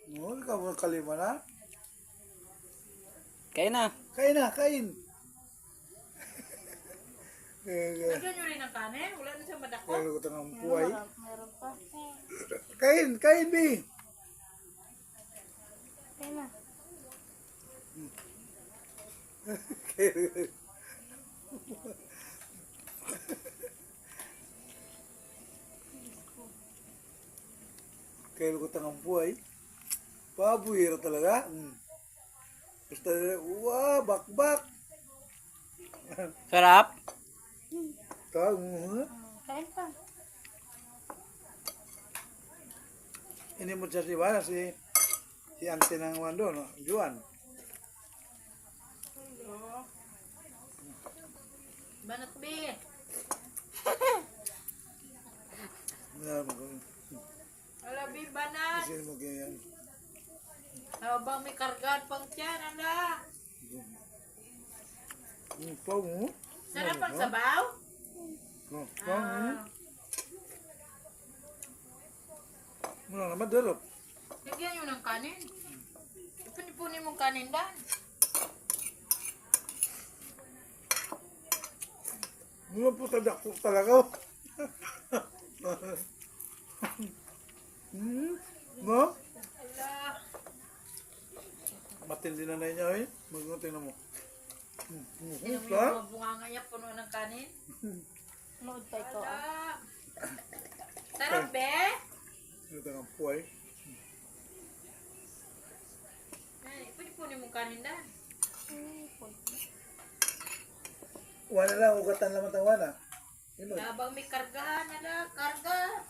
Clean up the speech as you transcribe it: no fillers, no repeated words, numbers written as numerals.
No, ikaw mo kalima na. Kain na. Kain na, kain. Lagyan nyo rin ng kanin. Wala na siya madako. Kaya ko tangang buhay. Meron pa. Kain, kain, Bi. Kaya na. Kaya ko tangang buhay. Pabuhira talaga. Basta, bakbak. Sarap. Tawag, Kain pa. ini mo siya si ante ng Wando, no? Juan. Banat be. Ala be banat. Kasi mo ganyan. Habang may kargaan pang tiyan, ala. Pao mo? Sarap ang sabaw. Pao mo? Muna naman, darap. Lagyan nyo ng kanin. Ipunipunin mong kanin dan. Muna po sa dako talaga. No? Ala. Matindi na na niya, eh. Magnutin na mo. Sino mo yung mga bunganga niya puno ng kanin? Nood pa ito. Ala. Sarap be. Ito tangang buhay. Ay, ipunipunin mong kanin dan. Wala lang, ugatan naman tawa na. Habang may kargahan, ala, karga.